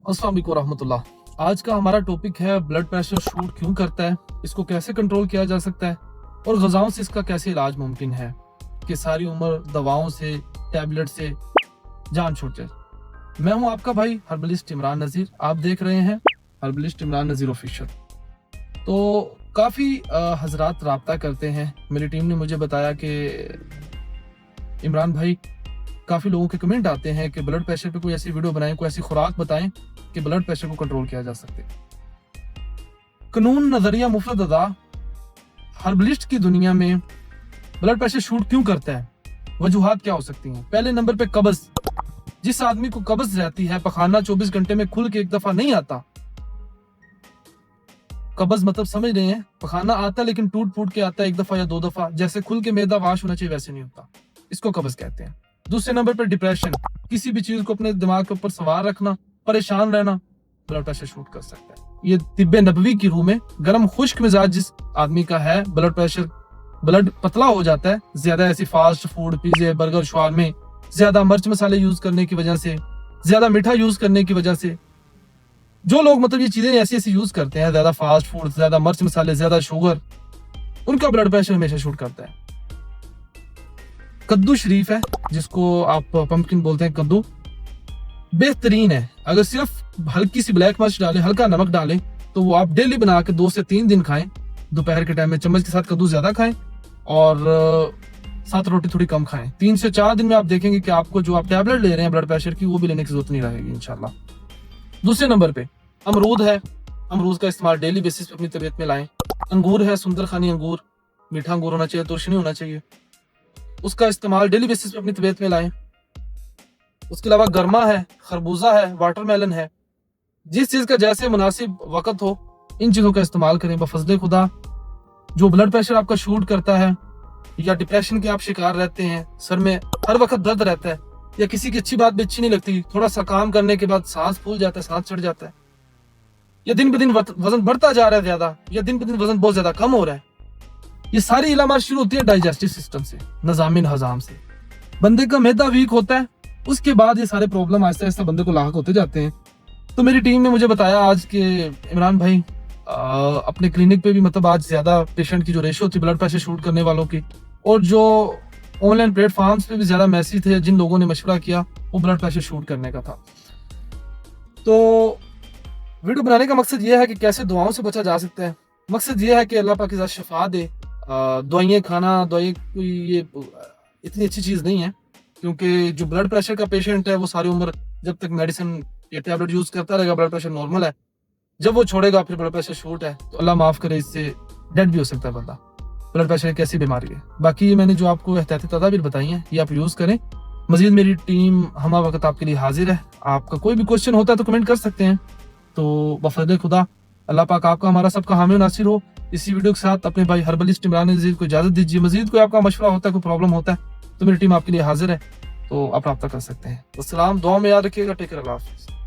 अस्सलाम वालेकुम रहमतुल्लाह। आज का हमारा टॉपिक है ब्लड प्रेशर शूट क्यों करता है, इसको कैसे कंट्रोल किया जा सकता है और ग़िज़ाओं से इसका कैसे इलाज मुमकिन है कि सारी उम्र दवाओं से टैबलेट से जान छूट जाए। मैं हूं आपका भाई हर्बलिस्ट इमरान नज़ीर, आप देख रहे हैं हर्बलिस्ट इमरान नज़ीर ऑफिशियल। तो काफ़ी हजरात राब्ता करते हैं, मेरी टीम ने मुझे बताया कि इमरान भाई काफ़ी लोगों के कमेंट आते हैं कि ब्लड प्रेशर पे कोई ऐसी वीडियो बनाएं, कोई ऐसी खुराक बताएं कि ब्लड प्रेशर को कंट्रोल किया जा सके। कानून नजरिया मुफरद अदा हर्बलिस्ट की दुनिया में ब्लड प्रेशर शूट क्यों करता है, वजूहात क्या हो सकती हैं। पहले नंबर पे कब्ज। जिस आदमी को कब्ज रहती है, पखाना 24 घंटे में खुल के एक दफा नहीं आता। कब्ज मतलब समझ रहे हैं, पखाना आता लेकिन टूट फूट के आता है, एक दफा या दो दफा, जैसे खुल के मैदा वाश होना चाहिए वैसे नहीं होता, इसको कब्ज कहते हैं। दूसरे नंबर पर डिप्रेशन, किसी भी चीज को अपने दिमाग के ऊपर सवार रखना, परेशान रहना, ब्लड प्रेशर शूट कर सकता है। ये तिब्बे नबवी की रूह में गर्म खुश्क मिजाज जिस आदमी का है, ब्लड पतला हो जाता है, ज्यादा ऐसी फास्ट फूड, पिज्जे, बर्गर, शवारमे, ज्यादा मिर्च मसाले यूज करने की वजह से, ज्यादा मीठा यूज करने की वजह से, जो लोग मतलब ये चीजें ऐसी ऐसी यूज करते हैं, ज्यादा फास्ट फूड, ज्यादा मिर्च मसाले, ज्यादा शुगर, उनका ब्लड प्रेशर हमेशा शूट करता है। कद्दू शरीफ है, जिसको आप पंपकिन बोलते हैं, कद्दू बेहतरीन है। अगर सिर्फ हल्की सी ब्लैक मिर्च डालें, हल्का नमक डालें, तो वो आप डेली बना के 2 से 3 दिन खाएं। दोपहर के टाइम में चम्मच के साथ कद्दू ज्यादा खाएं और साथ रोटी थोड़ी कम खाएं। 3 से 4 दिन में आप देखेंगे कि आपको जो आप टैबलेट ले रहे हैं ब्लड प्रेशर की, वो भी लेने की जरूरत नहीं रहेगी इंशाल्लाह। दूसरे नंबर पे अमरूद है। अमरूद का इस्तेमाल डेली बेसिस पे अपनी तबीयत में लाएं। अंगूर है, सुंदरखानी अंगूर, मीठा अंगूर होना चाहिए, तुर्श नहीं होना चाहिए, उसका इस्तेमाल डेली बेसिस पे अपनी तबीयत में लाएं। उसके अलावा गर्मा है, खरबूजा है, वाटरमेलन है। जिस चीज का जैसे मुनासिब वक्त हो, इन चीजों का इस्तेमाल करें बफजले खुदा। जो ब्लड प्रेशर आपका शूट करता है, या डिप्रेशन के आप शिकार रहते हैं, सर में हर वक्त दर्द रहता है, या किसी की अच्छी बात भी अच्छी नहीं लगती, थोड़ा सा काम करने के बाद सांस फूल जाता है, सांस चढ़ जाता है, या दिन ब दिन वजन बढ़ता जा रहा है ज्यादा, या दिन ब दिन वजन बहुत ज्यादा कम हो रहा है, ये सारी इलामात शुरू होती है डाइजेस्टिव सिस्टम से, निज़ाम हजाम से। बंदे का मैदा वीक होता है, उसके बाद ये सारे प्रॉब्लम आहिस्ता आहिस्ता बंदे को लाक होते जाते हैं। तो मेरी टीम ने मुझे बताया आज के इमरान भाई अपने क्लिनिक पे भी मतलब आज ज्यादा पेशेंट की जो रेशियो थी ब्लड प्रेशर शूट करने वालों की, और जो ऑनलाइन प्लेटफॉर्म्स पे भी ज्यादा मैसेज थे, जिन लोगों ने मशवरा किया वो ब्लड प्रेशर शूट करने का था। तो वीडियो बनाने का मकसद ये है कि कैसे दुआओं से बचा जा सकता है। मकसद ये है कि अल्लाह पाक की ज़ात शिफा दे। दवाइयाँ खाना, दवाई कोई ये इतनी अच्छी चीज़ नहीं है, क्योंकि जो ब्लड प्रेशर का पेशेंट है वो सारी उम्र जब तक मेडिसिन या टैबलेट यूज़ करता रहेगा, ब्लड प्रेशर नॉर्मल है, जब वो छोड़ेगा फिर ब्लड प्रेशर शूट है तो अल्लाह माफ़ करे, इससे डेड भी हो सकता है बंदा। ब्लड प्रेशर एक ऐसी बीमारी है। बाकी मैंने जो आपको एहतियाती तदाबीर बताई हैं ये आप यूज़ करें। मजीद मेरी टीम हमा वक्त आपके लिए हाजिर है। आपका कोई भी क्वेश्चन होता है तो कमेंट कर सकते हैं। तो बफज़ल खुदा अल्लाह पाक आपका हमारा सबका हामी और नासिर हो। इसी वीडियो के साथ अपने भाई हर्बलिस्ट इमरान नज़ीर को इजाज़त दीजिए। मजीद कोई आपका मशवरा होता है, कोई प्रॉब्लम होता है, तो मेरी टीम आपके लिए हाजिर है, तो आप रब्ता कर सकते हैं। अस्सलाम, दुआ में याद रखिएगा। टेक केयर, अल्लाह हाफ़िज़।